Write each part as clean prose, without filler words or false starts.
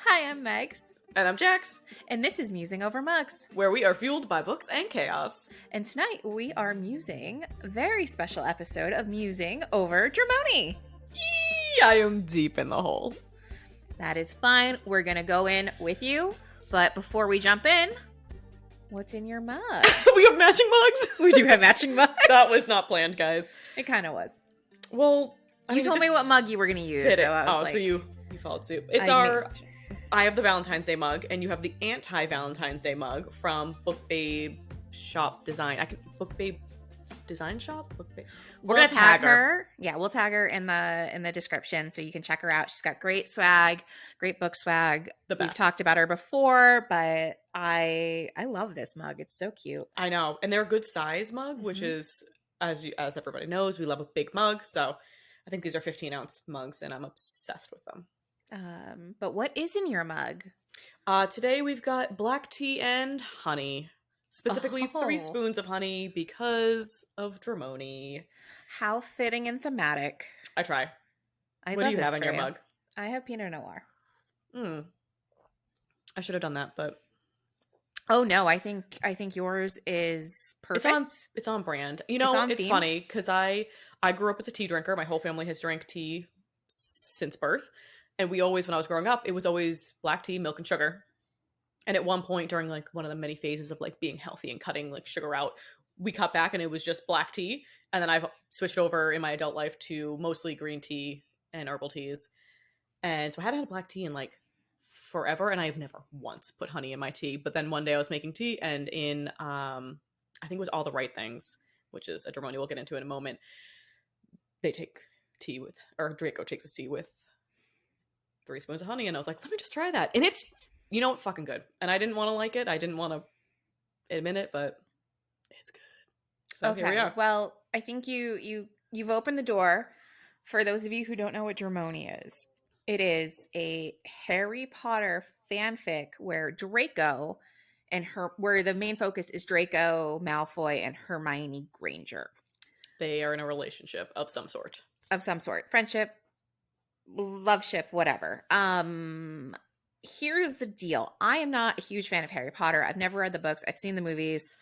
Hi, I'm Megs, And I'm Jax, and this is Musing Over Mugs. where we are fueled by books and chaos. And tonight we are musing a very special episode of Musing Over Dramione. Yee, I am deep in the hole. That is fine. We're going to go in with you. But before we jump in, what's in your mug? We have matching mugs. We do have matching mugs. That was not planned, guys. It kind of was. Well, You told me what mug you were going to use. Fit it. So I was so you followed suit. It's I have the Valentine's Day mug, and you have the anti-Valentine's Day mug from Book Babe Shop Design. Book Babe Design Shop? Book Babe. We'll tag her. Yeah, we'll tag her in the description so you can check her out. She's got great swag, great book swag. The best. We've talked about her before, but I love this mug. It's so cute. I know, and they're a good size mug, which is as everybody knows, we love a big mug. So I think these are 15-ounce mugs, and I'm obsessed with them. But what is in your mug? Today we've got black tea and honey. Specifically 3 spoons of honey because of Dramione. How fitting and thematic. I try. What do you have in your mug? I have Pinot Noir. I should have done that, but oh no, I think yours is perfect. It's on brand. You know, it's funny because I grew up as a tea drinker. My whole family has drank tea since birth. And we always, when I was growing up, it was always black tea, milk, and sugar. And at one point during like one of the many phases of like being healthy and cutting like sugar out, we cut back and it was just black tea. And then I've switched over in my adult life to mostly green tea and herbal teas. And so I hadn't had black tea in like forever. And I've never once put honey in my tea. But then one day I was making tea and in, I think it was All the Right Things, which is a Dramione we'll get into in a moment. They take tea with, or Draco takes his tea with 3 spoons of honey, and I was like, let me just try that. And it's, you know, fucking good. And I didn't want to like it. I didn't want to admit it, but it's good. So okay. Here we are. Well, I think you've opened the door for those of you who don't know what Dramione is. It is a Harry Potter fanfic where Draco where the main focus is Draco Malfoy and Hermione Granger. They are in a relationship of some sort. Friendship, love ship, whatever. Here's the deal. I am not a huge fan of Harry Potter. I've never read the books. I've seen the movies.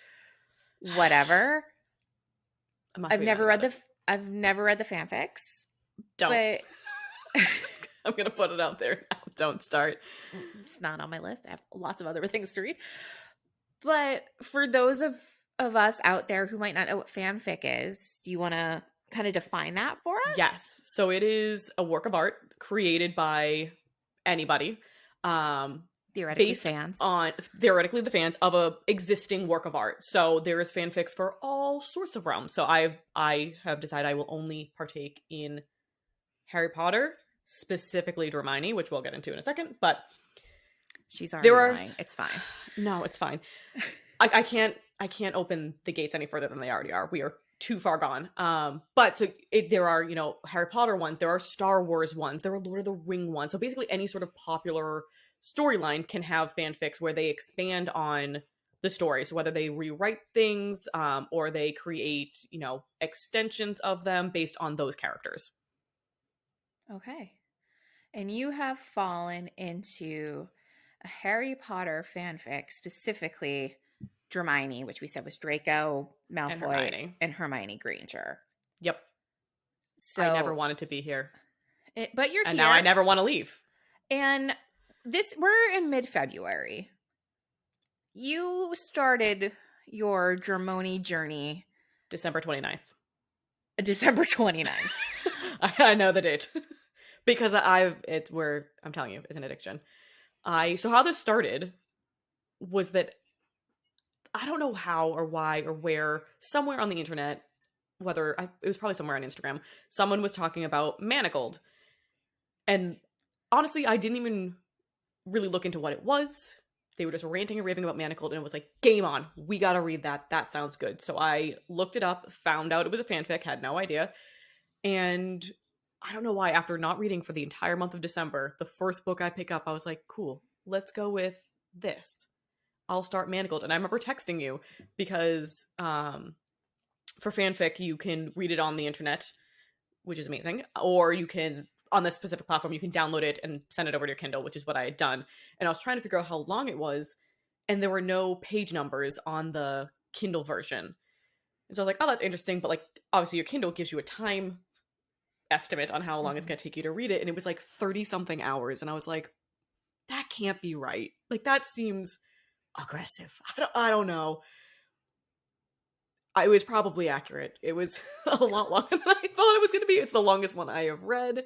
Whatever. I've never read the fanfics. Don't. But I'm gonna put it out there now. Don't start. It's not on my list. I have lots of other things to read. But for those of us out there who might not know what fanfic is, do you want to kind of define that for us? Yes. So it is a work of art created by anybody. Theoretically the fans of a existing work of art. So there is fanfics for all sorts of realms. So I have decided I will only partake in Harry Potter, specifically Dramione, which we'll get into in a second. But she's already lying. It's fine. No, it's fine. I can't open the gates any further than they already are. We are too far gone. But so there are, you know, Harry Potter ones, there are Star Wars ones, there are Lord of the Ring ones. So basically any sort of popular storyline can have fanfics where they expand on the story. So whether they rewrite things, or they create, you know, extensions of them based on those characters. Okay. And you have fallen into a Harry Potter fanfic, specifically Dramione, which we said was Draco Malfoy and Hermione Granger. Yep. So I never wanted to be here. But you're and here. Now I never want to leave. And we're in mid-February. You started your Dramione journey December 29th. December 29th. I know the date. Because I'm telling you, it's an addiction. So how this started was that I don't know how or why or where, somewhere on the internet, it was probably somewhere on Instagram, someone was talking about Manacled. And honestly, I didn't even really look into what it was. They were just ranting and raving about Manacled, and it was like, game on. We gotta read that. That sounds good. So I looked it up, found out it was a fanfic, had no idea. And I don't know why, after not reading for the entire month of December, the first book I pick up, I was like, cool, let's go with this. I'll start Manacled. And I remember texting you because for fanfic, you can read it on the internet, which is amazing. Or you can on this specific platform, you can download it and send it over to your Kindle, which is what I had done. And I was trying to figure out how long it was, and there were no page numbers on the Kindle version. And so I was like, oh, that's interesting. But like, obviously your Kindle gives you a time estimate on how long it's going to take you to read it. And it was like 30 something hours. And I was like, that can't be right. Like, that seems aggressive. I don't know. It was probably accurate. It was a lot longer than I thought it was going to be. It's the longest one I have read.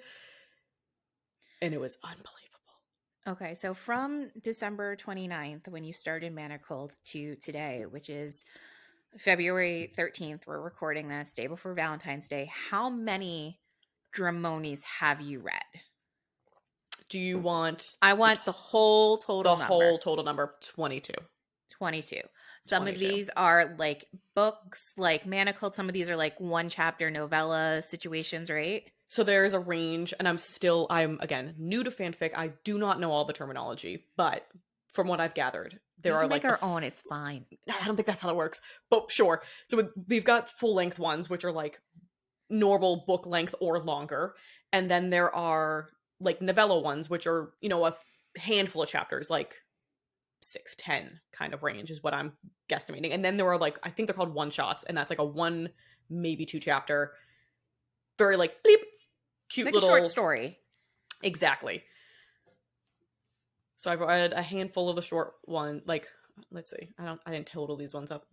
And it was unbelievable. Okay, so from December 29th, when you started Manacled, to today, which is February 13th, we're recording this, day before Valentine's Day, how many Dramones have you read? Do you want... I want the whole total number. The whole total number, 22. 22. Some of these are like books, like Manacled. Some of these are like one chapter novella situations, right? So there's a range, and I'm again new to fanfic. I do not know all the terminology, but from what I've gathered, there are like our own. It's fine. I don't think that's how it works, but sure. So we've got full length ones, which are like normal book length or longer, and then there are like novella ones, which are, you know, a handful of chapters, like 6-10 kind of range is what I'm guesstimating. And then there are like, I think they're called one shots, and that's like a 1, maybe 2 chapter, very like bleep, cute like little a short story. Exactly. So I've read a handful of the short one. Like, let's see, I didn't total these ones up.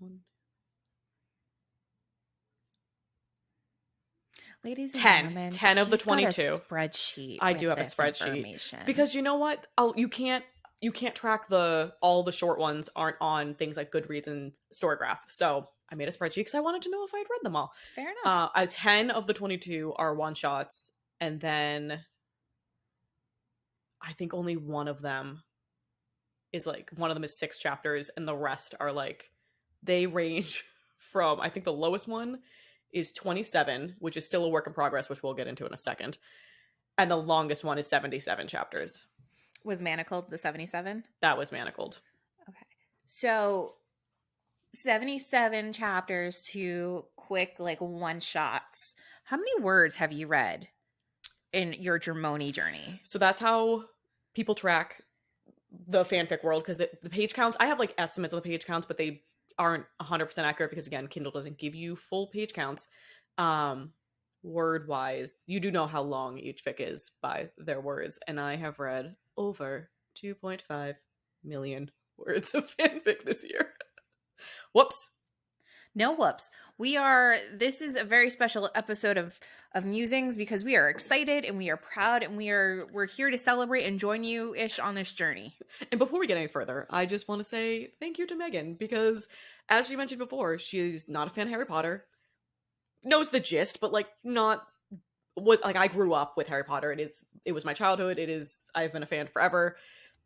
Ladies and gentlemen, 10 of the 22. Got a spreadsheet. I do have a spreadsheet because you know what? You can't track all the short ones aren't on things like Goodreads and Storygraph. So I made a spreadsheet because I wanted to know if I'd read them all. Fair enough. 10 of the 22 are one shots, and then I think only one of them is 6 chapters, and the rest are like, they range from, I think the lowest one is 27, which is still a work in progress, which we'll get into in a second. And the longest one is 77 chapters. Was Manacled the 77? That was Manacled. Okay. So 77 chapters to quick, like, one shots. How many words have you read in your Dramione journey? So that's how people track the fanfic world, because the page counts, I have like estimates of the page counts, but they aren't 100% accurate because, again, Kindle doesn't give you full page counts. Word wise, you do know how long each fic is by their words, and I have read over 2.5 million words of fanfic this year. Whoops. No whoops. This is a very special episode of Musings because we are excited and we are proud and we're here to celebrate and join you-ish on this journey. And before we get any further, I just want to say thank you to Megan, because as she mentioned before, she's not a fan of Harry Potter, knows the gist, but I grew up with Harry Potter. It was my childhood. I've been a fan forever.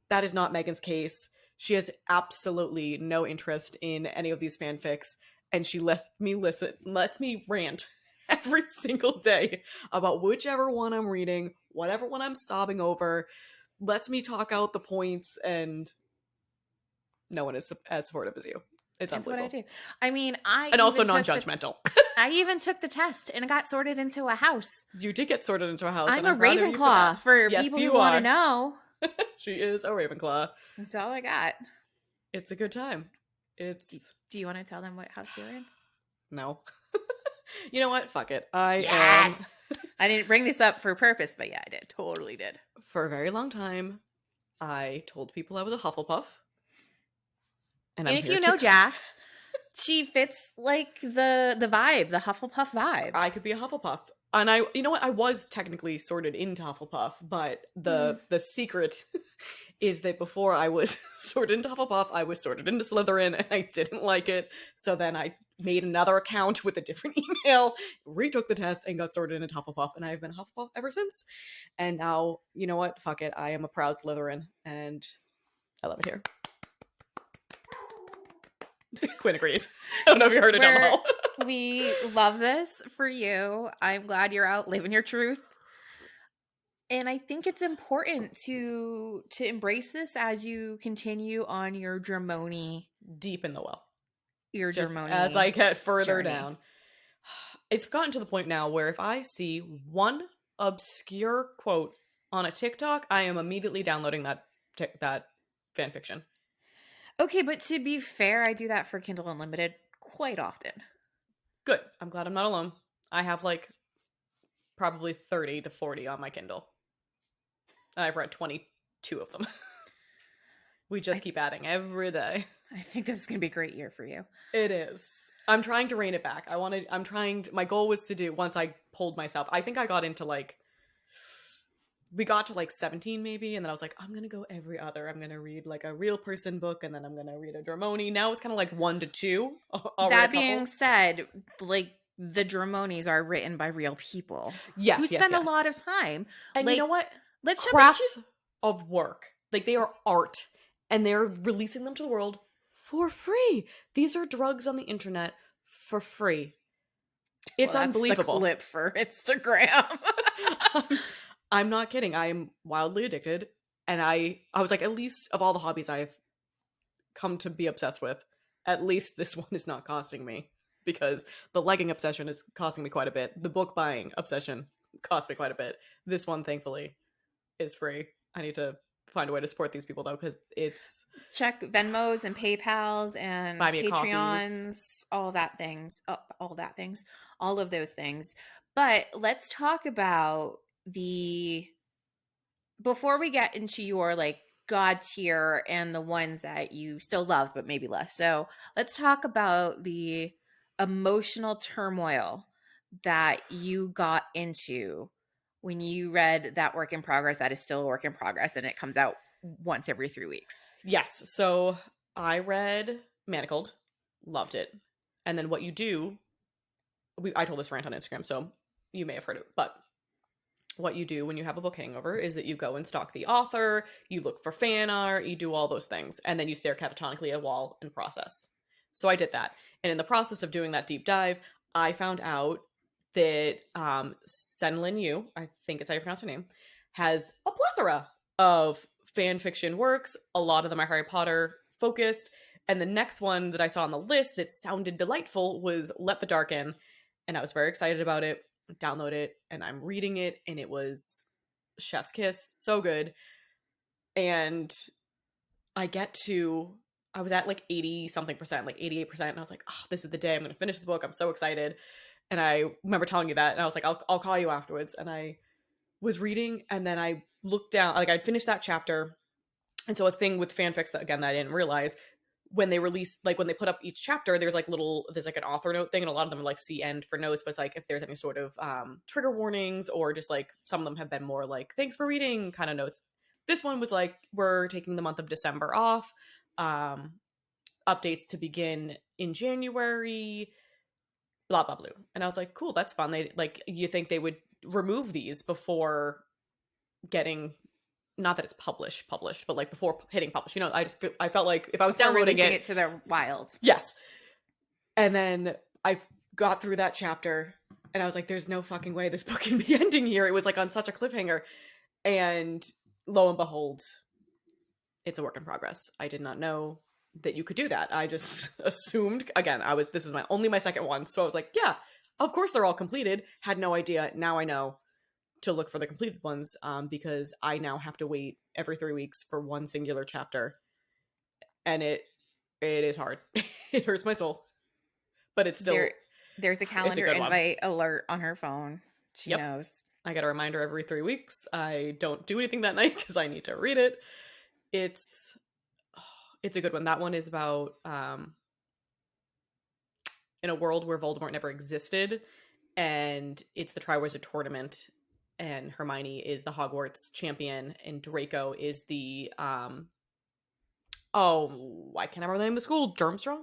That is not Megan's case. She has absolutely no interest in any of these fanfics. And she lets me rant every single day about whichever one I'm reading, whatever one I'm sobbing over, lets me talk out the points, and no one is as supportive as you. It's unbelievable. That's what I do. I mean, and also non-judgmental. I even took the test and got sorted into a house. You did get sorted into a house. I'm a Ravenclaw for people who want to know. She is a Ravenclaw. That's all I got. It's a good time. Do you want to tell them what house you're in? No. You know what? Fuck it. I didn't bring this up for purpose, but yeah, I did. Totally did. For a very long time, I told people I was a Hufflepuff. And if you know Jax, she fits like the vibe, the Hufflepuff vibe. I could be a Hufflepuff. And you know what? I was technically sorted into Hufflepuff, but the secret is that before I was sorted into Hufflepuff, I was sorted into Slytherin, and I didn't like it. So then I made another account with a different email, retook the test, and got sorted into Hufflepuff, and I've been Hufflepuff ever since. And now, you know what? Fuck it. I am a proud Slytherin, and I love it here. Quinn agrees. I don't know if you heard it down the hall. We love this for you. I'm glad you're out living your truth. And I think it's important to embrace this as you continue on your Dramione. Deep in the well. Your Dramione. As I get further down. It's gotten to the point now where if I see one obscure quote on a TikTok, I am immediately downloading that fan fiction. Okay, but to be fair, I do that for Kindle Unlimited quite often. Good. I'm glad I'm not alone. I have like probably 30 to 40 on my Kindle. And I've read 22 of them. We just keep adding every day. I think this is going to be a great year for you. It is. I'm trying to rein it back. My goal was to do, once I pulled myself, I think I got into like, we got to like 17 maybe, and then I was like, I'm going to go every other. I'm going to read like a real person book, and then I'm going to read a Dramione. Now it's kind of like 1 to 2. That being said, like, the Dramones are written by real people. Yes, who spend a lot of time. And like, you know what? Let's crafts of work. Like, they are art, and they're releasing them to the world for free. These are drugs on the internet for free. It's unbelievable. The clip for Instagram. I'm not kidding. I am wildly addicted, and I was like, at least of all the hobbies I've come to be obsessed with, at least this one is not costing me, because the legging obsession is costing me quite a bit. The book buying obsession cost me quite a bit. This one, thankfully, is free. I need to find a way to support these people though, because it's check Venmos and PayPals and Patreons, all of those things. But let's talk about before we get into your like God tier and the ones that you still love but maybe less. So let's talk about the emotional turmoil that you got into when you read that work in progress that is still a work in progress and it comes out once every 3 weeks. Yes. So I read Manacled, loved it. And then What You Do, I told this rant on Instagram, so you may have heard it, but what you do when you have a book hangover is that you go and stalk the author, you look for fan art, you do all those things, and then you stare catatonically at a wall and process. So I did that. And in the process of doing that deep dive, I found out that Senlin Yu, I think is how you pronounce her name, has a plethora of fan fiction works. A lot of them are Harry Potter focused. And the next one that I saw on the list that sounded delightful was Let the Dark In. And I was very excited about it. Download it, and I'm reading it, and it was chef's kiss. So good. And I was at like 80 something percent, like 88%. And I was like, oh, this is the day I'm going to finish the book. I'm so excited. And I remember telling you that, and I was like, I'll call you afterwards. And I was reading, and then I looked down, like I'd finished that chapter. And so a thing with fanfics that, again, that I didn't realize, when they release, like when they put up each chapter, there's like an author note thing, and a lot of them are like see end for notes, but it's like if there's any sort of trigger warnings, or just like some of them have been more like thanks for reading kind of notes. This one was like, we're taking the month of December off, updates to begin in January, blah blah blah. And I was like, cool, that's fun. They like, you think they would remove these before getting, not that it's published, but like before hitting publish, you know, I felt like if I was downloading it to the wild. Yes. And then I got through that chapter, and I was like, there's no fucking way this book can be ending here. It was like on such a cliffhanger. And lo and behold, it's a work in progress. I did not know that you could do that. I just assumed, again, this is only my second one. So I was like, yeah, of course they're all completed. Had no idea. Now I know to look for the completed ones, because I now have to wait every 3 weeks for one singular chapter, and it is hard. It hurts my soul, but it's still there's a calendar invite alert on her phone. She knows. I get a reminder every 3 weeks. I don't do anything that night because I need to read it. It's a good one. That one is about in a world where Voldemort never existed, and it's the Triwizard Tournament. And Hermione is the Hogwarts champion, and Draco is the I can't remember the name of the school. Durmstrang?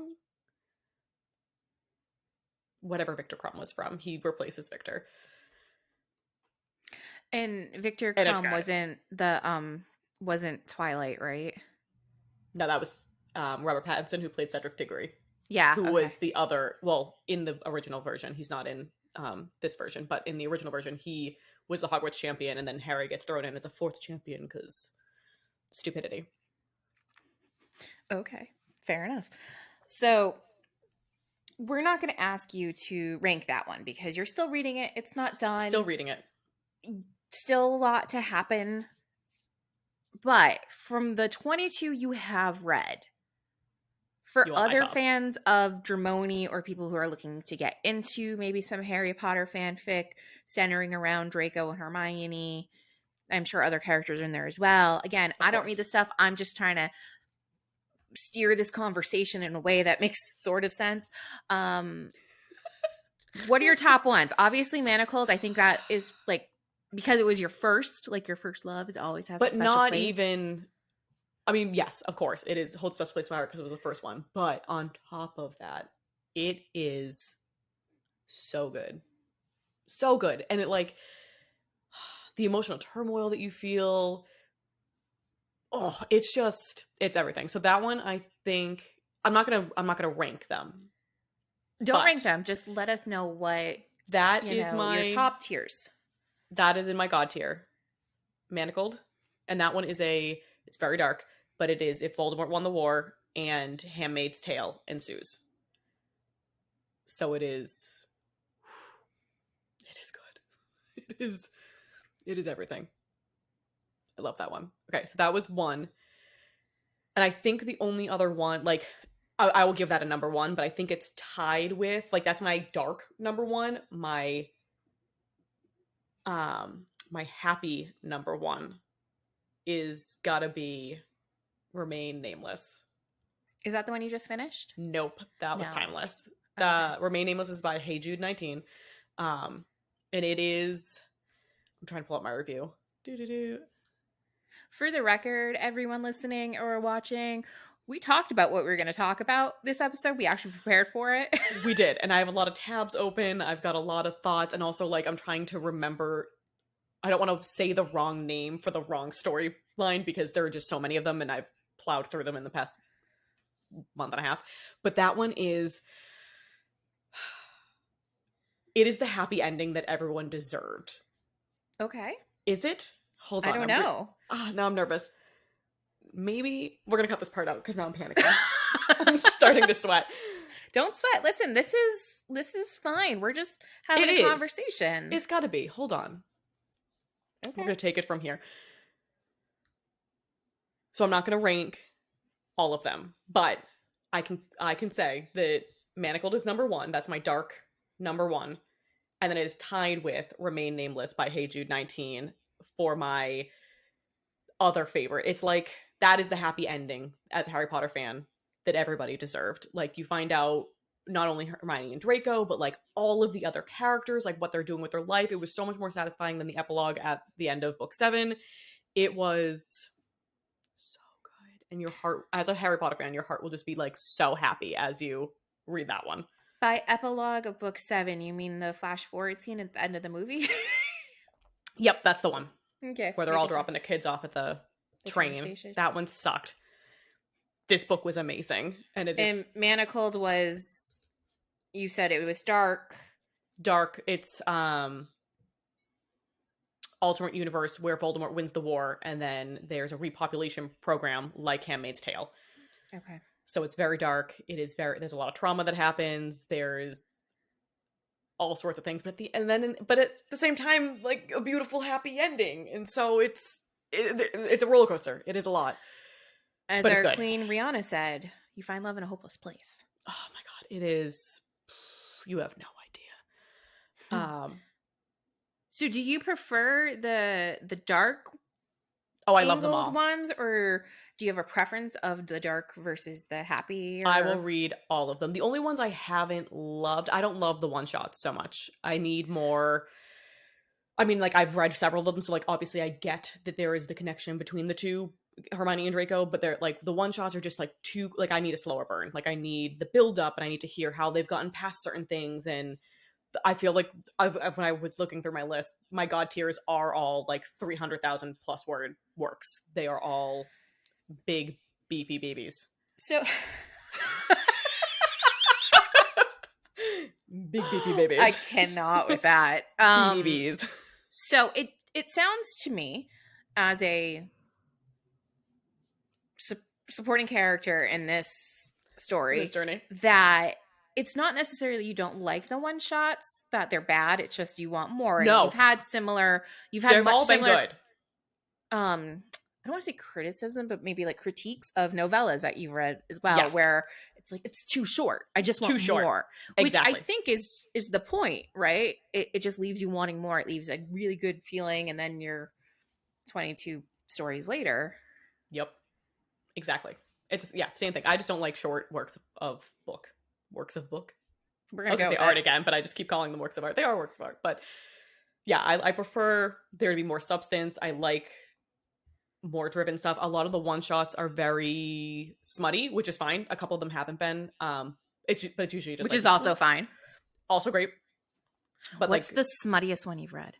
Whatever Victor Crumb was from. He replaces Victor. And Victor Crumb wasn't Twilight, right? No, that was Robert Pattinson, who played Cedric Diggory. Yeah. Who was the other, in the original version. He's not in this version, but in the original version, he was the Hogwarts champion, and then Harry gets thrown in as a fourth champion because stupidity. Okay, fair enough. So we're not going to ask you to rank that one because you're still reading it. It's not done. Still reading it. Still a lot to happen. But from the 22 you have read, for You want my other tops? fans of Dramione or people who are looking to get into maybe some Harry Potter fanfic centering around Draco and Hermione, I'm sure other characters are in there as well. Again, Of I don't read course. this stuff. I'm just trying to steer this conversation in a way that makes sort of sense. Um, what are your top ones? Obviously, Manacled. I think that is like because it was your first, like your first love. It always has a But special not place. even. I mean, yes, of course, it is holds special place in my heart because it was the first one. But on top of that, it is so good, so good, and it like the emotional turmoil that you feel. Oh, it's everything. So that one, I think I'm not gonna rank them, Don't rank but them. Just let us know what that is your my top tiers. that is in my god tier, Manacled, and that one it's very dark, but it is if Voldemort won the war and Handmaid's Tale ensues. So it is good. It is everything. I love that one. Okay, so that was one. And I think the only other one, like I will give that a number one, but I think it's tied with like that's my dark number one. My happy number one is gotta be Remain Nameless. Is that the one you just finished? Nope, that was No. Timeless. Okay. The Remain Nameless is by Hey Jude 19. And it is I'm trying to pull up my review. Doo-doo-doo. For the record, everyone listening or watching, we talked about what we were going to talk about this episode. We actually prepared for it. We did, and I have a lot of tabs open. I've got a lot of thoughts, and also like I'm trying to remember. I don't want to say the wrong name for the wrong storyline because there are just so many of them, and I've plowed through them in the past month and a half. But that one is, it is the happy ending that everyone deserved. Okay. Is it? Hold I on, don't know. now I'm nervous. Maybe we're gonna cut this part out because now I'm panicking. I'm starting to sweat. Don't sweat. Listen, this is fine. We're just It having a is. conversation. It's got to be. Hold on. We're Okay. gonna take it from here. So I'm not gonna rank all of them, but I can say that Manacled is number one. That's my dark number one, and then it is tied with Remain Nameless by Hey Jude 19 for my other favorite. It's like that is the happy ending as a Harry Potter fan that everybody deserved. Like you find out not only Hermione and Draco, but like all of the other characters, like what they're doing with their life. It was so much more satisfying than the epilogue at the end of book 7. It was so good. And your heart, as a Harry Potter fan, your heart will just be like so happy as you read that one. By epilogue of book 7, you mean the flash forward scene at the end of the movie? Yep, that's the one Okay. where they're all dropping the kids off at the train train. station. That one sucked. This book was amazing. And it is. And Manacled was, you said it was dark. Dark. It's alternate universe where Voldemort wins the war, and then there's a repopulation program like Handmaid's Tale. Okay. So it's very dark. There's a lot of trauma that happens. There's all sorts of things, but at the same time, like a beautiful happy ending. And so it's a roller coaster. It is a lot. As but it's our good. Queen Rihanna said, you find love in a hopeless place. Oh my god, it is. You have no idea. So do you prefer the dark I love them all. ones, or do you have a preference of the dark versus the happy? I will read all of them. The only ones I haven't loved, I don't love the one shots so much. I need more. I mean, like I've read several of them, so like obviously I get that there is the connection between the two, Hermione and Draco, but they're like the one shots are just like too like I need a slower burn. Like I need the build up, and I need to hear how they've gotten past certain things. And I feel like when I was looking through my list, my god tiers are all like 300,000 plus word works. They are all big beefy babies. So big beefy babies. I cannot with that. Babies. So it sounds to me as a supporting character in this story, This journey, that it's not necessarily you don't like the one shots that they're bad. It's just you want more, and No, you've had they've much all been similar good. I don't want to say criticism, but maybe like critiques of novellas that you've read as well, Yes. where it's like it's too short. I just want more, Exactly. which I think is the point, right? It just leaves you wanting more. It leaves a really good feeling, and then you're 22 stories later. Yep, exactly. It's same thing. I just don't like short works of book. We're I gonna was gonna go say with art it. again, but I just keep calling them works of art. They are works of art, but yeah, I prefer there to be more substance. I like more driven stuff. A lot of the one shots are very smutty, which is fine. A couple of them haven't been. It's usually just Which like is also fine. also great. But What's like the smuttiest one you've read?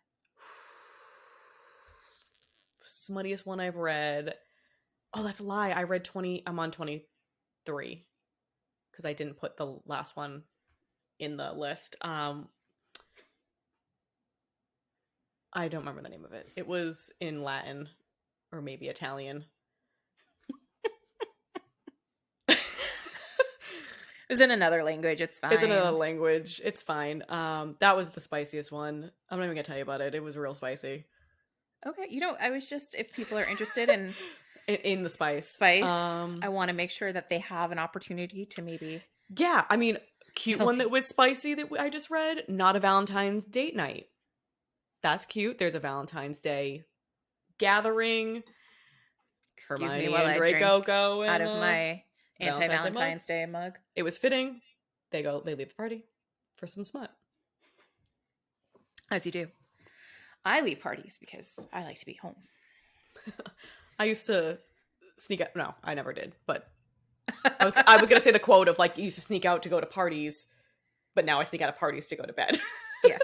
smuttiest one I've read. Oh, that's a lie. I read 20. I'm on 23 because I didn't put the last one in the list. I don't remember the name of it. It was in Latin or maybe Italian. It was in another language. It's fine. It's in another language. It's fine. That was the spiciest one. I'm not even gonna tell you about it. It was real spicy. Okay, I was just, if people are interested in the spice, I want to make sure that they have an opportunity to maybe. Yeah, I mean, cute one that was spicy that I just read. Not a Valentine's date night. That's cute. There's a Valentine's Day gathering. Excuse me Hermione while and I Draco drink go out in of my Valentine's Day mug. It was fitting. They leave the party for some smut. As you do. I leave parties because I like to be home. I used to sneak out. No, I never did. But I was gonna say the quote of like you used to sneak out to go to parties, but now I sneak out of parties to go to bed. Yeah,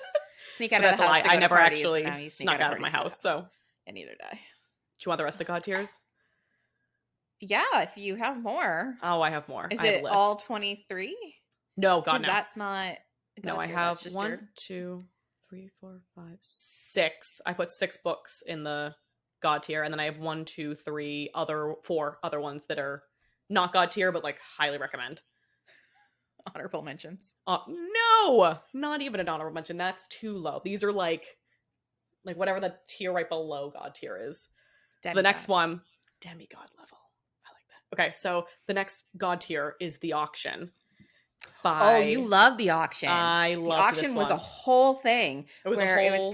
sneak out of the house. I never parties, actually snuck out of my house. So, and neither did I. Do you want the rest of the God tiers? Yeah, if you have more. Oh, I have more. Is I have it all 23? No, God, no. That's not. No, I have 1, 2, 3, 4, 5, 6. I put 6 books in the God tier, and then I have 1, 2, 3 4 other ones that are not God tier, but like highly recommend. Honorable mentions. No, not even an honorable mention. That's too low. These are like whatever the tier right below God tier is. So the next one, demigod level. I like that. Okay, so the next God tier is the auction. Oh, you love the auction. I love the auction was a whole thing. It was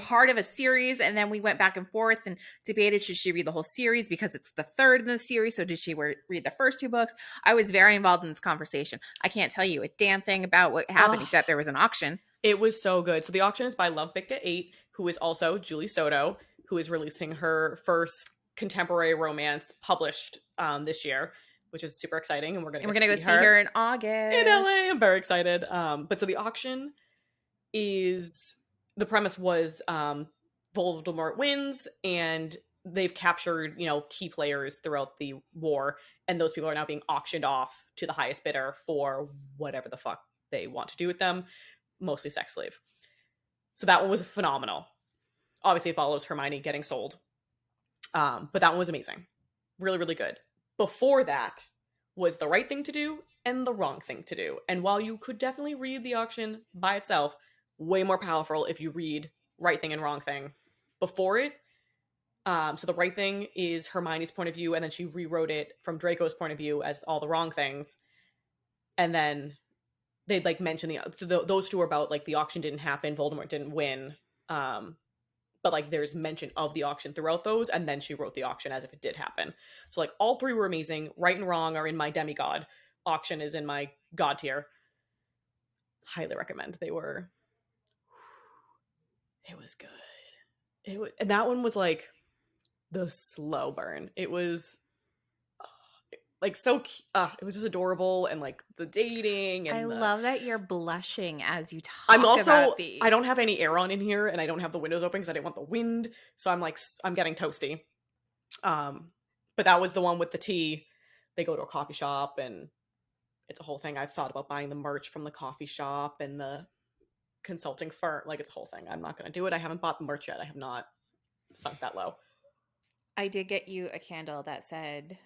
part of a series, and then we went back and forth and debated should she read the whole series because it's the third in the series. So did she read the first 2 books? I was very involved in this conversation. I can't tell you a damn thing about what happened except there was an auction. It was so good. So the auction is by Love Bicka 8, who is also Julie Soto, who is releasing her first contemporary romance published this year, which is super exciting, and we're gonna go see her in August in LA. I'm very excited. But so the auction is the premise was Voldemort wins, and they've captured key players throughout the war, and those people are now being auctioned off to the highest bidder for whatever the fuck they want to do with them, mostly sex slave. So that one was phenomenal. Obviously, it follows Hermione getting sold, but that one was amazing, really, really good. Before that was The Right Thing to Do and The Wrong Thing to Do. And while you could definitely read the auction by itself, way more powerful if you read Right Thing and Wrong Thing before it. So The Right Thing is Hermione's point of view, and then she rewrote it from Draco's point of view as all the wrong things. And then they'd like mention those 2 are about like the auction didn't happen, Voldemort didn't win. But like there's mention of the auction throughout those, and then she wrote the auction as if it did happen. So like all 3 were amazing. Right and Wrong are in my demigod. Auction is in my God tier. Highly recommend. It was good. And that one was like the slow burn. It was like so it was just adorable, and like the dating, and I love that you're blushing as you talk I'm also about these. I don't have any air on in here, and I don't have the windows open because I didn't want the wind, so I'm getting toasty. But that was the one with the tea. They go to a coffee shop, and it's a whole thing. I've thought about buying the merch from the coffee shop and the consulting firm. Like, it's a whole thing. I'm not going to do it. I haven't bought the merch yet. I have not sunk that low. I did get you a candle that said,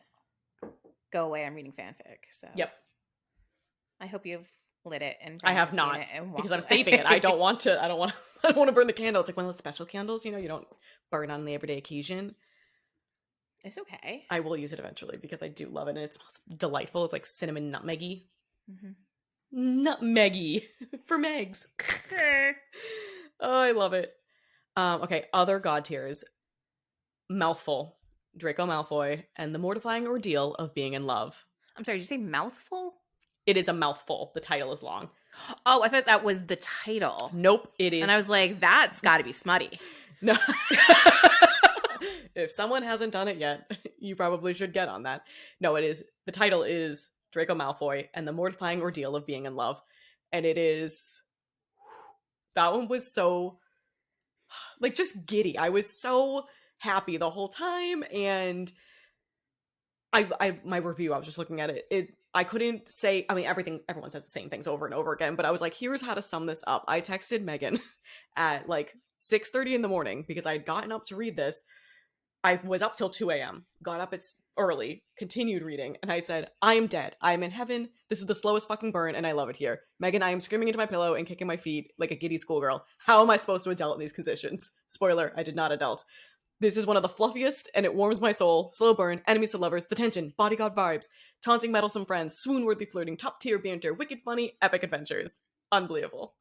"Go away, I'm reading fanfic." So yep. I hope you have lit it and I been have seen not, it and because walked I'm away. saving it. I don't want to. I don't want to burn the candle. It's like one of those special candles, you don't burn on the everyday occasion. It's okay. I will use it eventually because I do love it, and it smells delightful. It's like cinnamon nutmeggy. Nutmeggy for Megs. Oh, I love it. Okay, other god tiers. Mouthful, Draco Malfoy, and the mortifying ordeal of being in love. I'm sorry, did you say mouthful? It is a mouthful. The title is long. Oh, I thought that was the title. Nope, it is. And I was like, that's got to be smutty. No. If someone hasn't done it yet, you probably should get on that. No, it is. The title is Draco Malfoy and the mortifying ordeal of being in love. And it is. That one was so. Like, just giddy. I was so happy the whole time. And my review, I was just looking at it. I couldn't say, I mean, everyone says the same things over and over again, but I was like, here's how to sum this up. I texted Megan at like 6:30 in the morning because I had gotten up to read this. I was up till 2 a.m., got up early, continued reading, and I said, I am dead. I am in heaven. This is the slowest fucking burn, and I love it here. Megan, I am screaming into my pillow and kicking my feet like a giddy schoolgirl. How am I supposed to adult in these conditions? Spoiler, I did not adult. This is one of the fluffiest, and it warms my soul. Slow burn, enemies to lovers, the tension, bodyguard vibes, taunting meddlesome friends, swoon-worthy flirting, top-tier banter, wicked funny, epic adventures. Unbelievable.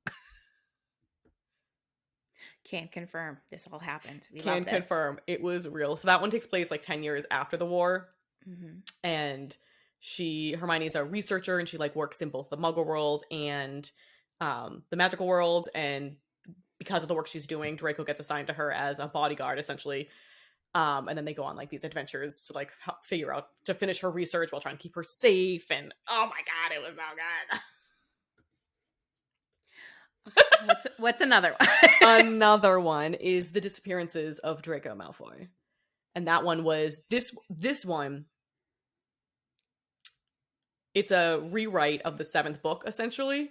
Can confirm this all happened. We Can love this. confirm it was real. So that one takes place like 10 years after the war. Mm-hmm. And Hermione's a researcher, and she like works in both the Muggle world and the magical world. And because of the work she's doing, Draco gets assigned to her as a bodyguard, essentially. And then they go on like these adventures to like figure out to finish her research while trying to keep her safe. And oh my god, it was so good. What's another one? Another one is the disappearances of Draco Malfoy. And that one was this one. It's a rewrite of the 7th book, essentially.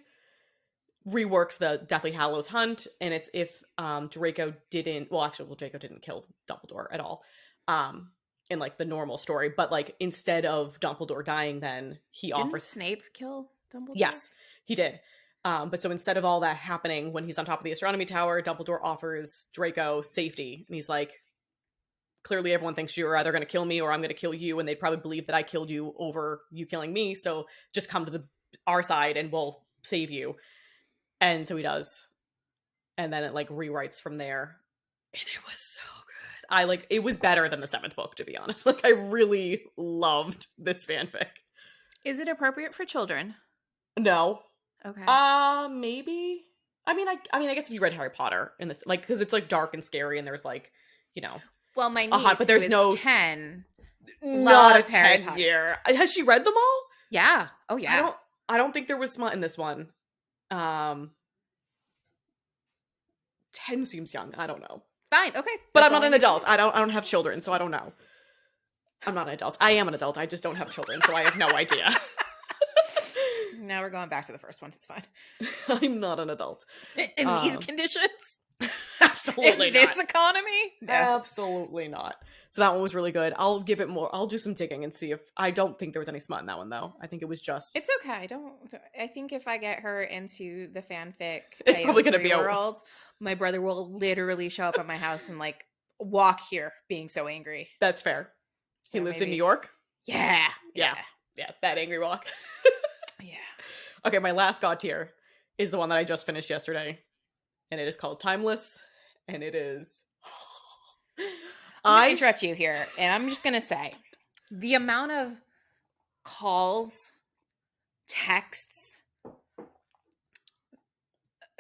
Reworks the Deathly Hallows Hunt, and it's if Draco didn't kill Dumbledore at all. In like the normal story, but like instead of Dumbledore dying, then he offers Snape kill Dumbledore? Yes, he did. But so instead of all that happening when he's on top of the astronomy tower, Dumbledore offers Draco safety. And he's like, clearly everyone thinks you're either going to kill me or I'm going to kill you. And they probably believe that I killed you over you killing me. So just come to our side and we'll save you. And so he does. And then it like rewrites from there. And it was so good. It was better than the 7th book, to be honest. Like, I really loved this fanfic. Is it appropriate for children? No. Okay. Maybe. I mean, I guess if you read Harry Potter in this, like, because it's like dark and scary, and there's like, Well, my niece, but there's no 10, not a Harry 10 Potter. year. Has she read them all? Yeah. Oh yeah. I don't think there was smut in this one. 10 seems young. I don't know. Fine. Okay. But I'm not an adult. I don't have children, so I don't know. I'm not an adult. I am an adult. I just don't have children, so I have no idea. Now we're going back to the first one. It's fine. I'm not an adult. In these conditions? Absolutely in not. this economy? No. Absolutely not. So that one was really good. I'll give it more. I'll do some digging and see if I don't think there was any smut in that one though. I think it was just. It's okay. I think if I get her into the fanfic, it's probably going to be world. My brother will literally show up at my house and like walk here, being so angry. That's fair. So he lives in New York. Yeah. That angry walk. Yeah. Okay, my last god tier is the one that I just finished yesterday, and it is called Timeless, and it is. I'm going to interrupt you here, and I'm just going to say the amount of calls, texts,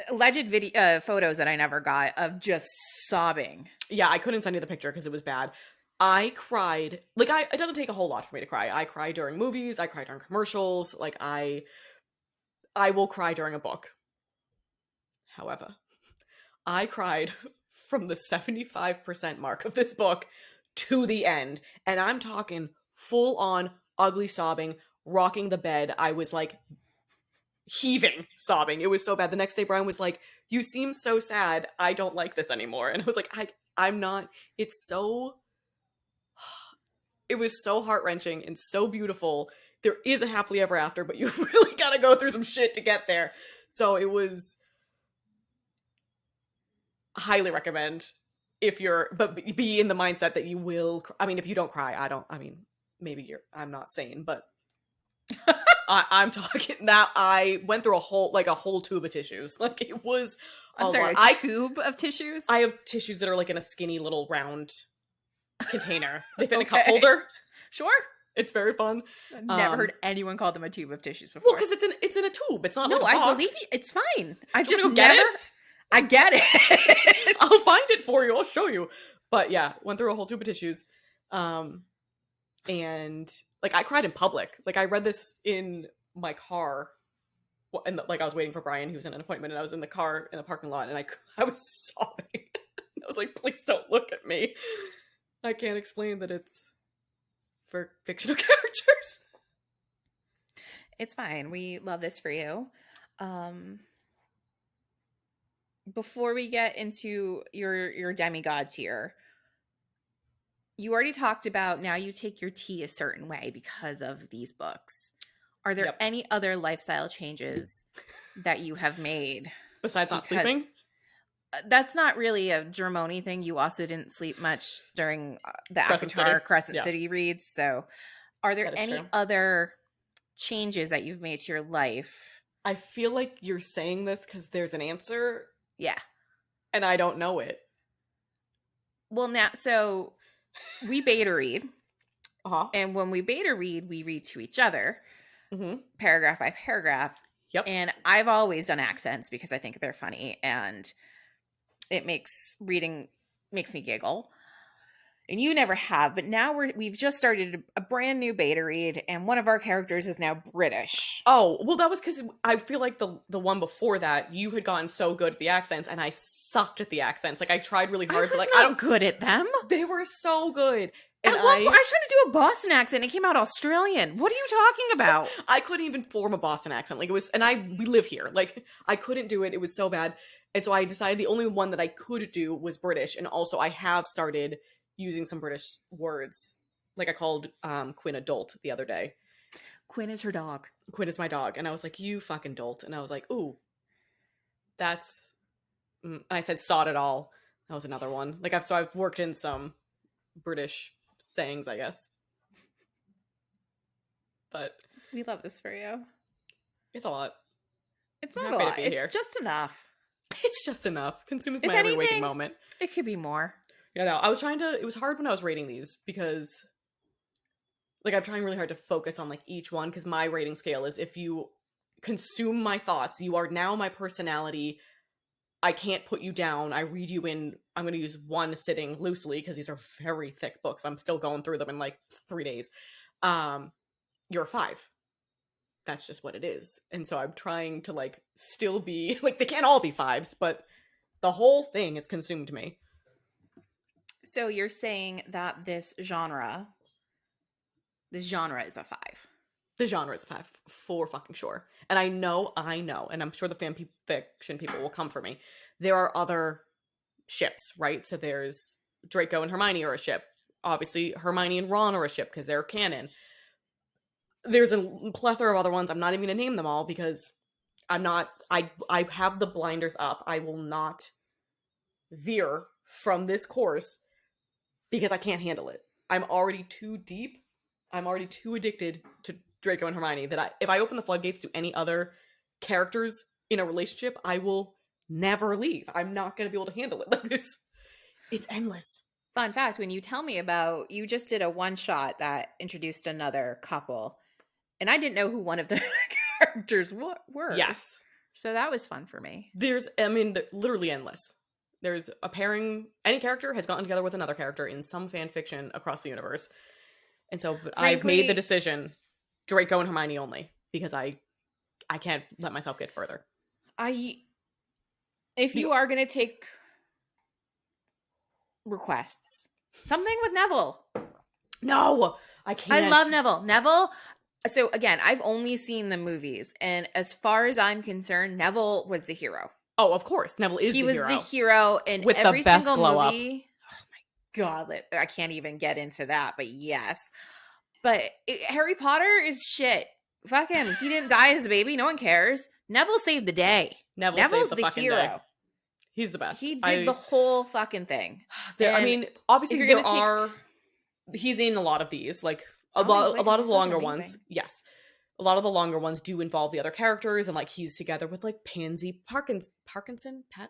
alleged video photos that I never got of just sobbing. Yeah, I couldn't send you the picture because it was bad. I cried. Like, it doesn't take a whole lot for me to cry. I cry during movies. I cry during commercials. Like, I will cry during a book. However, I cried from the 75% mark of this book to the end. And I'm talking full on ugly sobbing, rocking the bed. I was like heaving, sobbing. It was so bad. The next day, Brian was like, "You seem so sad. I don't like this anymore." And I was like, I'm not. It was so heart-wrenching and so beautiful. there is a happily ever after, but you really gotta go through some shit to get there. So it was highly recommend if you're, but be in the mindset that you will. I mean, if you don't cry, I mean, maybe I'm not sane, but I'm talking now. I went through a whole tube of tissues. Like, it was I'm sorry, lot. A tube of tissues? I have tissues that are like in a skinny little round container. They fit in a cup holder. Sure. It's very fun. I've never heard anyone call them a tube of tissues before. Well, because it's in a tube. It's not like a box. I believe you. It's fine. I just never get it. I get it. I'll find it for you. I'll show you. But yeah, went through a whole tube of tissues. And like, I cried in public. Like, I read this in my car, and like, I was waiting for Brian, who was in an appointment, and I was in the car in the parking lot, and I was sobbing. I was like, please don't look at me. I can't explain that it's for fictional characters. It's fine. We love this for you. Before we get into your demigods here, you already talked about now you take your tea a certain way because of these books. Are there any other lifestyle changes that you have made? Besides not sleeping? That's not really a Dramione thing. You also didn't sleep much during the Crescent City reads. So are there any other changes that you've made to your life? I feel like you're saying this because there's an answer. Yeah. And I don't know it. Well, now, so we beta read. Uh-huh. And when we beta read, we read to each other, paragraph by paragraph. Yep. And I've always done accents because I think they're funny and it makes me giggle. And you never have, but now we've just started a brand new beta read, and one of our characters is now British. Oh, well, that was because I feel like the one before that, you had gotten so good at the accents, and I sucked at the accents. Like, I tried really hard, but like, I don't good at them. They were so good. And I was trying to do a Boston accent. It came out Australian. What are you talking about? I couldn't even form a Boston accent. Like, it was, and we live here. Like, I couldn't do it. It was so bad. And so I decided the only one that I could do was British. And also I have started using some British words. Like, I called Quinn a dolt the other day. Quinn is her dog. Quinn is my dog. And I was like, you fucking dolt. And I was like, ooh, that's, and I said sod it all. That was another one. Like, I've worked in some British sayings, I guess. But we love this for you. It's a lot. It's not a lot. It's just enough. It's just enough. Consumes my every waking moment. It could be more. Yeah, no, it was hard when I was rating these because, like, I'm trying really hard to focus on, like, each one, because my rating scale is if you consume my thoughts, you are now my personality. I can't put you down. I read you in, I'm going to use one sitting loosely because these are very thick books. I'm still going through them in, like, 3 days. You're a 5. That's just what it is. And so I'm trying to, like, still be, like, they can't all be 5s, but the whole thing has consumed me. So you're saying that this genre is a 5. The genre is a 5, for fucking sure. And I know, and I'm sure the fan fiction people will come for me. There are other ships, right? So there's Draco and Hermione are a ship. Obviously, Hermione and Ron are a ship because they're canon. There's a plethora of other ones. I'm not even going to name them all because I have the blinders up. I will not veer from this course because I can't handle it. I'm already too deep. I'm already too addicted to Draco and Hermione that if I open the floodgates to any other characters in a relationship, I will never leave. I'm not going to be able to handle it like this. It's endless. Fun fact, when you tell me about, you just did a one-shot that introduced another couple, and I didn't know who one of the characters were. Yes. So that was fun for me. Literally endless. There's a pairing, any character has gotten together with another character in some fan fiction across the universe. And so I've made the decision, Draco and Hermione only, because I can't let myself get further. If you are going to take requests, something with Neville. No, I can't. I love Neville. Neville. So again, I've only seen the movies, and as far as I'm concerned, Neville was the hero. Oh, of course, Neville is the hero. He was the hero in with every the best single glow movie. Up. Oh my god, I can't even get into that, but yes. But Harry Potter is shit. Fucking, he didn't die as a baby. No one cares. Neville saved the day. Neville Neville's saved the the fucking hero. day. He's the best. He did the whole fucking thing. I mean, obviously he's in a lot of these, like a lot of the longer ones. Yes. A lot of the longer ones do involve the other characters, and like he's together with like Pansy Parkinson? I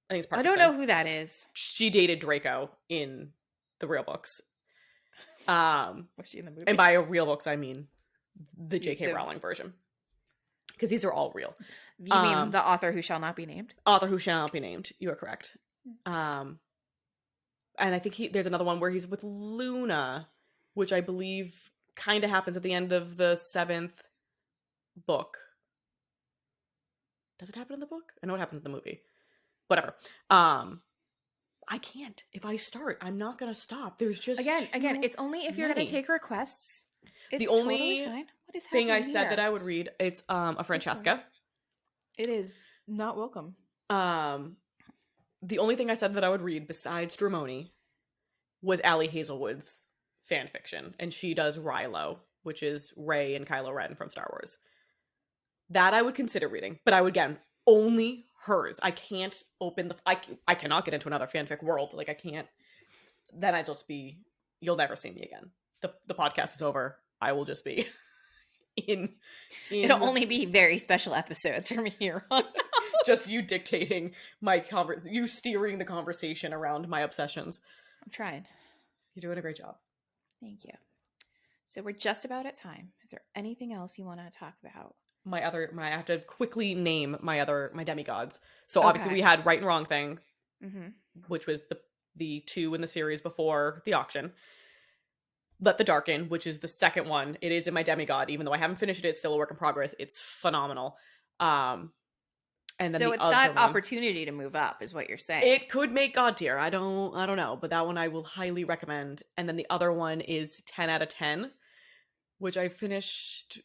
think it's Parkinson. I don't know who that is. She dated Draco in the real books. Was she in the movie? And by real books, I mean the J.K. Rowling version. Because these are all real. You mean the author who shall not be named? Author who shall not be named. You are correct. And I think there's another one where he's with Luna, which I believe kind of happens at the end of the 7th book. Does it happen in the book? I know it happens in the movie. Whatever. I can't. If I start, I'm not gonna stop. There's just again. It's only if you're gonna take requests. It's the only totally fine. What is thing I here? said that I would read, it's a Francesca. It is not welcome. The only thing I said that I would read besides Dramione was Allie Hazelwood's fan fiction, and she does Rilo, which is Rey and Kylo Ren from Star Wars. That I would consider reading, but I would, again, only hers. I can't open I cannot get into another fanfic world. Like, I can't. Then I'd just be, you'll never see me again. The podcast is over. I will just be in It'll only be very special episodes from here on. Just you dictating you steering the conversation around my obsessions. I'm trying. You're doing a great job. Thank you. So we're just about at time. Is there anything else you want to talk about? I have to quickly name my demigods. So obviously we had Right and Wrong Thing, which was the 2 in the series before the auction. Let the Darken, which is the second one. It is in my demigod, even though I haven't finished it. It's still a work in progress. It's phenomenal. And then so it's got opportunity to move up, is what you're saying. It could make God tier. I don't know, but that one I will highly recommend. And then the other one is 10 out of 10, which I finished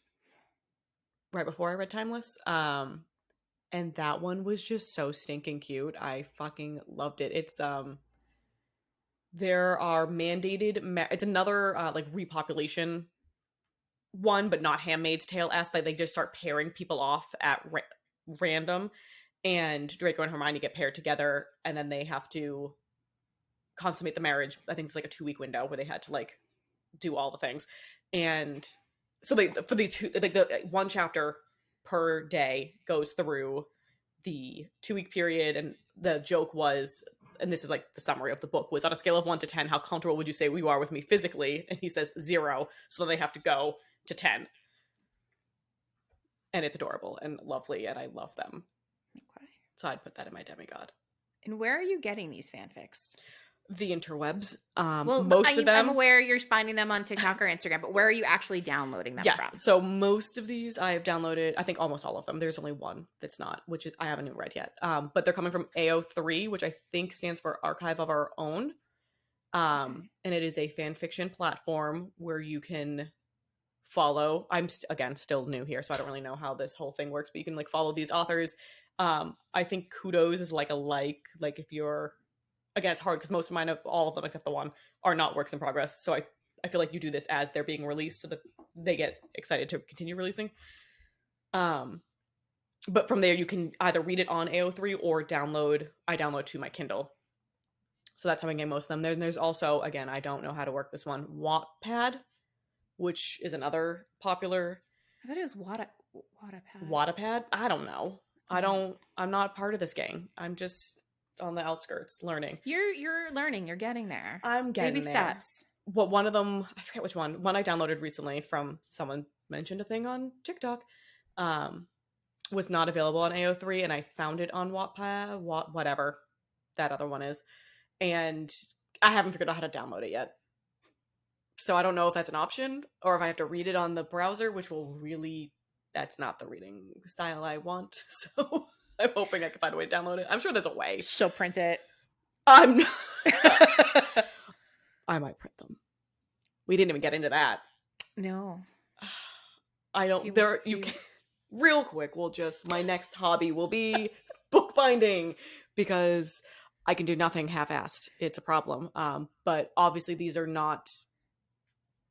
right before I read Timeless. And that one was just so stinking cute. I fucking loved it. It's there are mandated it's another like repopulation one, but not Handmaid's Tale-esque. Like they just start pairing people off at random, and Draco and Hermione get paired together, and then they have to consummate the marriage. I think it's like a 2-week window where they had to like do all the things. And so for the one chapter per day goes through the 2-week period, and the joke was, and this is like the summary of the book, was on a scale of 1 to 10, how comfortable would you say you are with me physically? And he says 0, so they have to go to 10. And it's adorable and lovely, and I love them. Okay. So I'd put that in my demigod. And where are you getting these fanfics? The interwebs. Most of them, I'm aware you're finding them on TikTok or Instagram, but where are you actually downloading them from? Yes, so most of these I have downloaded, I think almost all of them. There's only one that's not, which I haven't even read yet. But they're coming from AO3, which I think stands for Archive of Our Own. And it is a fan fiction platform where you can follow. I'm still new here, so I don't really know how this whole thing works, but you can like follow these authors. I think Kudos is like if you're, again, it's hard because most of mine, all of them except the one, are not works in progress. So I feel like you do this as they're being released so that they get excited to continue releasing. But from there, you can either read it on AO3 or I download to my Kindle. So that's how I'm getting most of them. Then there's also, again, I don't know how to work this one, Wattpad, which is another popular. I thought it was Wattpad. Wattpad? I don't know. I'm not part of this gang. I'm just on the outskirts learning. You're learning. You're getting there. I'm getting baby there. Steps. Well, one of them, I forget which one. One I downloaded recently from someone mentioned a thing on TikTok. Was not available on AO3, and I found it on Wattpad, whatever that other one is, and I haven't figured out how to download it yet. So I don't know if that's an option or if I have to read it on the browser, which that's not the reading style I want. So I'm hoping I can find a way to download it. I'm sure there's a way. She'll print it. I might print them. We didn't even get into that. No. I don't. You can, real quick. My next hobby will be bookbinding because I can do nothing half-assed. It's a problem. But obviously these are not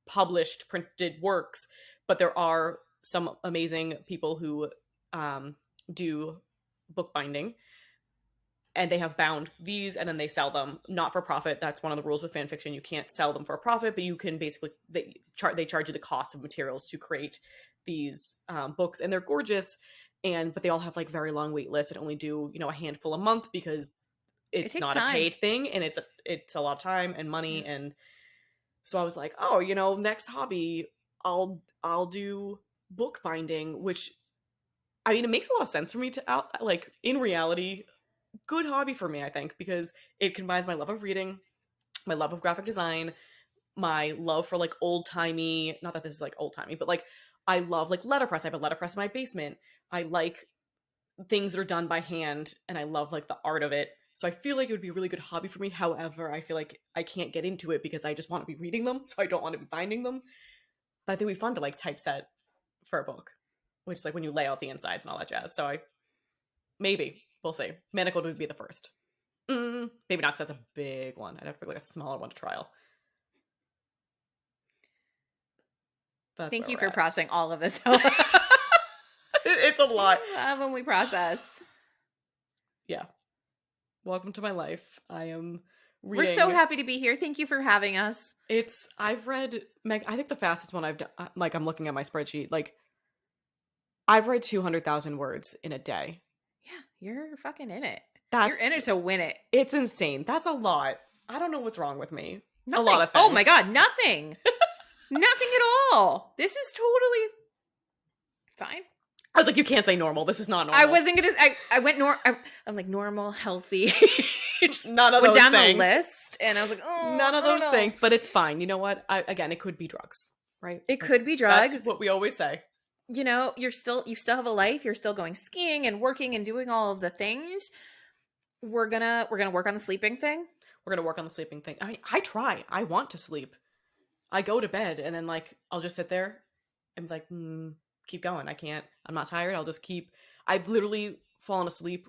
published printed works, but there are some amazing people who do bookbinding, and they have bound these and then they sell them not for profit. That's one of the rules with fan fiction. You can't sell them for a profit, but you can basically, they charge you the cost of materials to create these books, and they're gorgeous. But they all have like very long wait lists and only do, a handful a month because it's not time. A paid thing, and it's a lot of time and money. And so I was like, oh, next hobby, I'll do bookbinding, which, I mean, it makes a lot of sense for me to like, in reality, good hobby for me, I think, because it combines my love of reading, my love of graphic design, my love for like old-timey, not that this is like old-timey, but like I love like letterpress. I have a letterpress in my basement. I like things that are done by hand, and I love like the art of it. So I feel like it would be a really good hobby for me. However, I feel like I can't get into it because I just want to be reading them, so I don't want to be binding them. But I think it'd be fun to like typeset for a book, which is like when you lay out the insides and all that jazz. So maybe we'll see. Manacled would be the first. Maybe not, because that's a big one. I'd have to pick like a smaller one to trial. Thank you for processing all of this. It's a lot. I love when we process. Yeah. Welcome to my life. I am reading. We're so happy to be here. Thank you for having us. I've read, Meg, I think the fastest one I've done, like I'm looking at my spreadsheet, like I've read 200,000 words in a day. Yeah, you're fucking in it. You're in it to win it. It's insane. That's a lot. I don't know what's wrong with me. Nothing. A lot of things. Oh my God, nothing. Nothing at all. This is totally fine. I was like, you can't say normal. This is not normal. I wasn't gonna. I went I'm like normal, healthy. None of those went down things. the list, and I was like, oh, none of those things. But it's fine. You know what? Again, it could be drugs, right? It could be drugs. That's what we always say. You still have a life. You're still going skiing and working and doing all of the things. We're gonna work on the sleeping thing. We're gonna work on the sleeping thing. I mean, I try. I want to sleep. I go to bed and then like I'll just sit there and be like, keep going. I can't. I'm not tired. I'll just keep. I've literally fallen asleep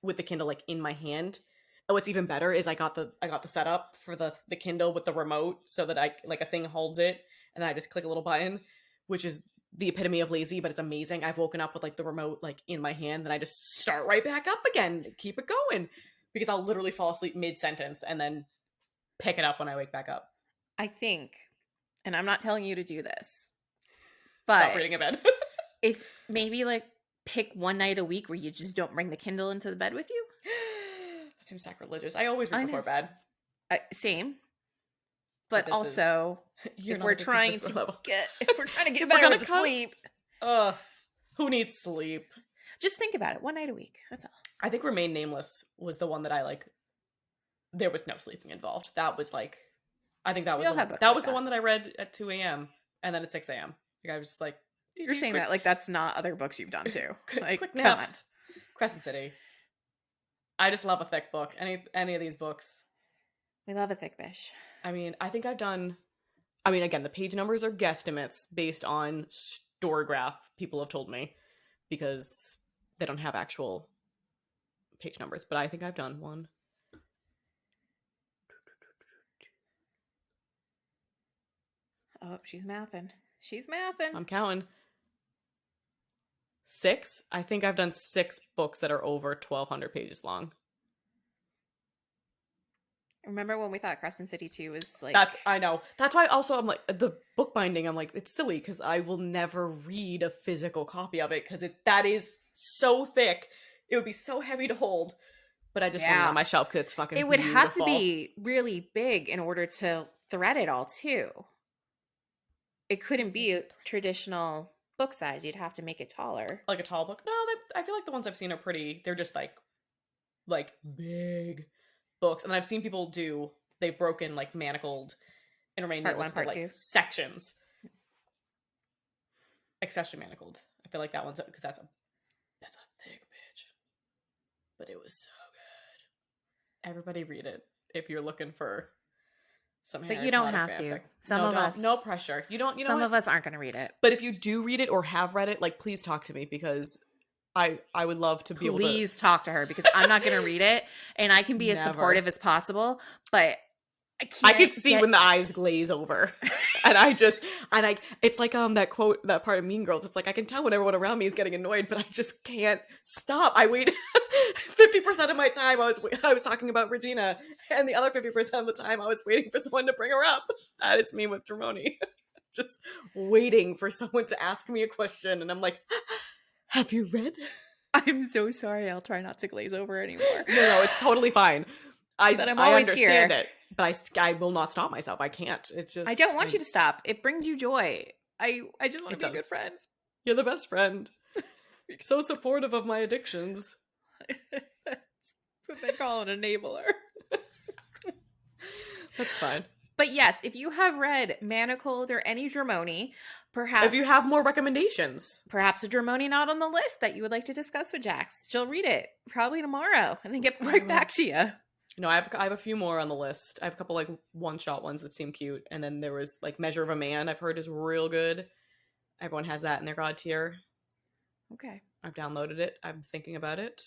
with the Kindle like in my hand. And what's even better is I got the setup for the Kindle with the remote, so that I like a thing holds it, and then I just click a little button, which is the epitome of lazy, but it's amazing. I've woken up with like the remote like in my hand, then I just start right back up again, keep it going, because I'll literally fall asleep mid-sentence and then pick it up when I wake back up. I think, and I'm not telling you to do this, but stop reading in bed. If maybe like pick one night a week where you just don't bring the Kindle into the bed with you. That seems sacrilegious. I always read before bed. Same. But also, if we're trying to get better with sleep. Who needs sleep? Just think about it. One night a week. That's all. I think Remain Nameless was the one that I like. There was no sleeping involved. That was like, I think that was the one that I read at 2 a.m. and then at 6 a.m. Like I was just like, you're saying that like that's not other books you've done too. Like, quick nap. Come on. Crescent City. I just love a thick book. Any of these books. We love a thick bish. I mean, I think I've done. I mean, again, the page numbers are guesstimates based on Storygraph. People have told me, because they don't have actual page numbers. But I think I've done one. Oh, she's mathing. She's mathing. I'm counting. 6. I think I've done 6 books that are over 1,200 pages long. Remember when we thought Crescent City 2 was like... I know. That's why also I'm like, the bookbinding, I'm like, it's silly because I will never read a physical copy of it because that is so thick. It would be so heavy to hold. But I just want it on my shelf because it's fucking beautiful. It would beautiful. have to be really big in order to thread it all too. It couldn't be a traditional book size. You'd have to make it taller. Like a tall book? No, I feel like the ones I've seen are pretty... They're just like big books. And I've seen people they've broken like manacled and Remain Nameless into like sections. Especially manacled. I feel like that one's... Because that's a thick bitch. But it was so good. Everybody read it if you're looking for... But you don't have to. Some of us, no pressure. You don't. Some of us aren't going to read it. But if you do read it or have read it, like, please talk to me because I would love to be able to. Please talk to her because I'm not going to read it, and I can be as supportive as possible. But I could see when the eyes glaze over. It's like that quote, that part of Mean Girls. It's like, I can tell when everyone around me is getting annoyed, but I just can't stop. I wait 50% of my time I was talking about Regina, and the other 50% of the time I was waiting for someone to bring her up. That is me with Dramione. Just waiting for someone to ask me a question, and I'm like, have you read? I'm so sorry. I'll try not to glaze over anymore. No, it's totally fine. I understand here. it, but I will not stop myself. I can't. It's just, I don't want you to stop. It brings you joy. I just want to be good friends. You're the best friend. So supportive of my addictions. That's what they call an enabler. That's fine. But yes, if you have read Manacled or any Dramione, perhaps... If you have more recommendations. Perhaps a Dramione not on the list that you would like to discuss with Jax. She'll read it probably tomorrow and then get right back to you. No, I have a few more on the list. I have a couple like one-shot ones that seem cute. And then there was like Measure of a Man, I've heard is real good. Everyone has that in their God tier. Okay. I've downloaded it. I'm thinking about it.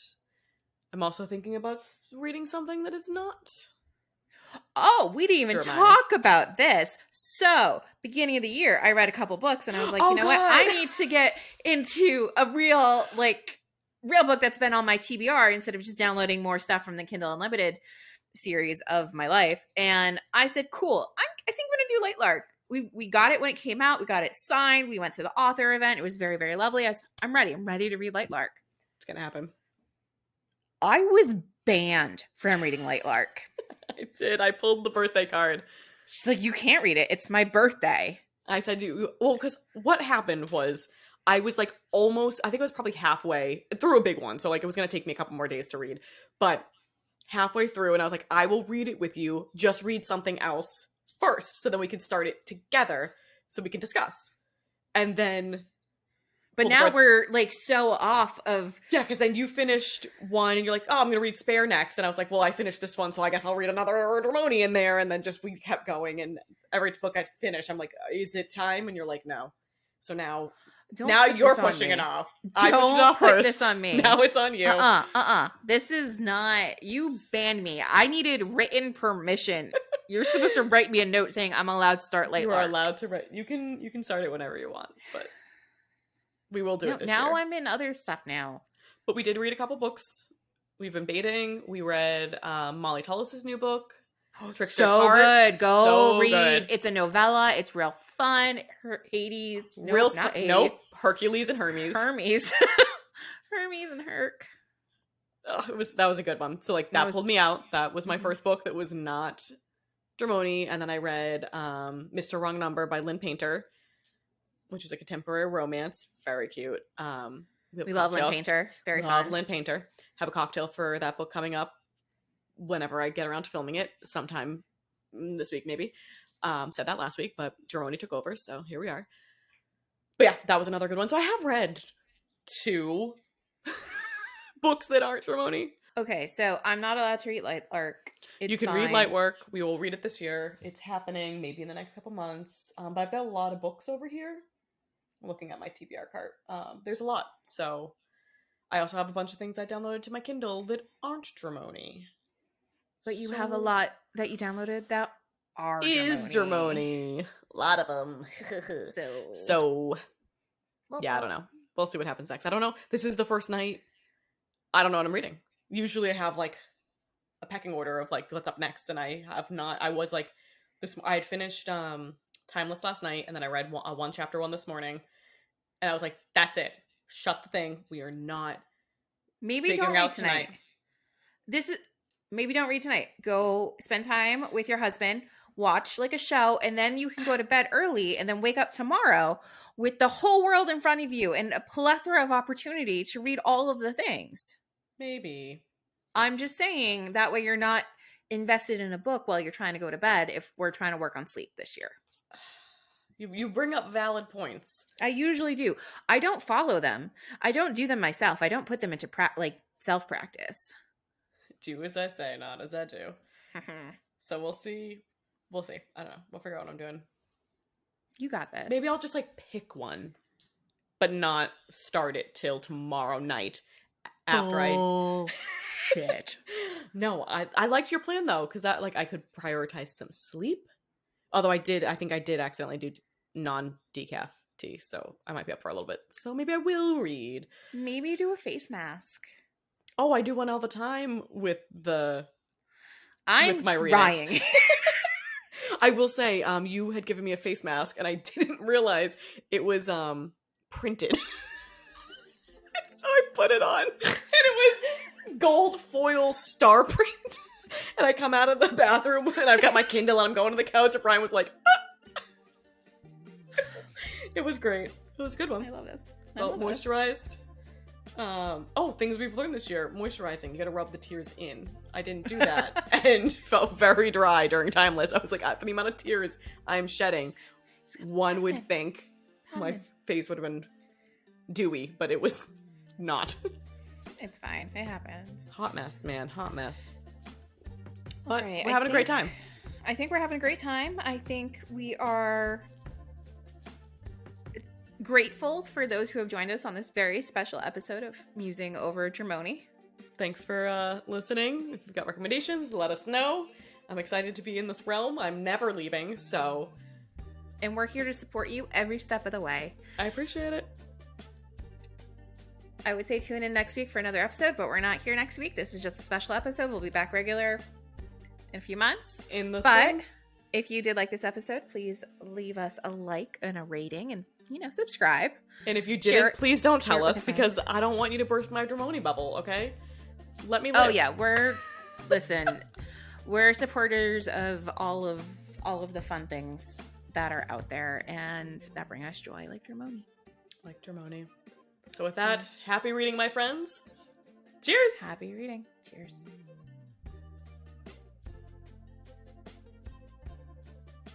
I'm also thinking about reading something that is not... Oh, we didn't even talk about this. So, beginning of the year, I read a couple books and I was like, you know what? I need to get into a real book that's been on my TBR instead of just downloading more stuff from the Kindle Unlimited series of my life. And I said, cool, I think I'm going to do Light Lark. We got it when it came out. We got it signed. We went to the author event. It was very, very lovely. I'm ready. I'm ready to read Light Lark. It's going to happen. I was banned from reading Light Lark. I did. I pulled the birthday card. She's like, you can't read it. It's my birthday. I said, well, because what happened was I was like almost, I think it was probably halfway through a big one. So like it was going to take me a couple more days to read. But halfway through, and I was like, I will read it with you. Just read something else first. So then we can start it together so we can discuss. And then... But now we're like so off of... Yeah, because then you finished one and you're like, oh, I'm going to read Spare next. And I was like, well, I finished this one, so I guess I'll read another Dramione in there. And then just we kept going. And every book I finished, I'm like, is it time? And you're like, no. So now you're pushing it off. I pushed it off first. Don't put this on me. Now it's on you. This is not... You banned me. I needed written permission. You're supposed to write me a note saying I'm allowed to start Light Lark. You are allowed to write. You can start it whenever you want, but... We will do it this year. Now I'm in other stuff now. But we did read a couple books. We've been baiting. We read Molly Tullis's new book. Trickster's Heart. Good. Go read. Good. It's a novella. It's real fun. Hades. Nope. Hercules and Hermes. Hermes and Herc. Oh, that was a good one. So like that pulled me out. That was my first book that was not Dramione. And then I read Mr. Wrong Number by Lynn Painter, which is a contemporary romance. Very cute. We love Lynn Painter. Very fun. Love Lynn Painter. Have a cocktail for that book coming up whenever I get around to filming it. Sometime this week, maybe. Said that last week, but Dramione took over, so here we are. But yeah, that was another good one. So I have read 2 books that aren't Dramione. Okay, so I'm not allowed to read Light Lark. You can read Light Lark. We will read it this year. It's happening maybe in the next couple months. But I've got a lot of books over here. Looking at my TBR cart. There's a lot. So I also have a bunch of things I downloaded to my Kindle that aren't Dramione. But you have a lot that you downloaded that are Dramione. A lot of them. So yeah, I don't know. We'll see what happens next. I don't know. This is the first night. I don't know what I'm reading. Usually I have like a pecking order of like what's up next, and I have not. I was like this. I had finished Timeless last night, and then I read a one chapter one this morning, and I was like, that's it. Shut the thing. We are not. Maybe don't read tonight. Maybe don't read tonight. Go spend time with your husband. Watch like a show, and then you can go to bed early and then wake up tomorrow with the whole world in front of you and a plethora of opportunity to read all of the things. Maybe. I'm just saying that way you're not invested in a book while you're trying to go to bed if we're trying to work on sleep this year. You bring up valid points. I usually do. I don't follow them. I don't do them myself. I don't put them into self-practice. Do as I say, not as I do. So we'll see. We'll see. I don't know. We'll figure out what I'm doing. You got this. Maybe I'll just like pick one, but not start it till tomorrow night after shit. No, I liked your plan though, because that, like, I could prioritize some sleep. Although I think I did accidentally do non-decaf tea, so I might be up for a little bit. So maybe I will read. Maybe do a face mask. Oh, I do one all the time with I'm my reading. trying. I will say, you had given me a face mask, and I didn't realize it was printed. So I put it on, and it was gold foil star print. And I come out of the bathroom, and I've got my Kindle, and I'm going to the couch, and Brian was like, ah! It was great. It was a good one. I love this. Felt moisturized. Things we've learned this year. Moisturizing. You gotta rub the tears in. I didn't do that. And felt very dry during Timeless. I was like, for the amount of tears I'm shedding, one would think my face would have been dewy, but it was not. It's fine. It happens. Hot mess, man. Hot mess. But right, we're having a great time. I think we're having a great time. I think we are grateful for those who have joined us on this very special episode of Musing over Dramione. Thanks for listening. If you've got recommendations, let us know. I'm excited to be in this realm. I'm never leaving, so... And we're here to support you every step of the way. I appreciate it. I would say tune in next week for another episode, but we're not here next week. This was just a special episode. We'll be back regular in a few months. In the But spring. if you did like this episode, please leave us a like and a rating and, subscribe. And if you didn't, please don't tell us, because I don't want you to burst my Dramione bubble, okay? Let me live. Oh, yeah. We're supporters of all of the fun things that are out there and that bring us joy, like Dramione. Like Dramione. So with that, happy reading, my friends. Cheers! Happy reading. Cheers.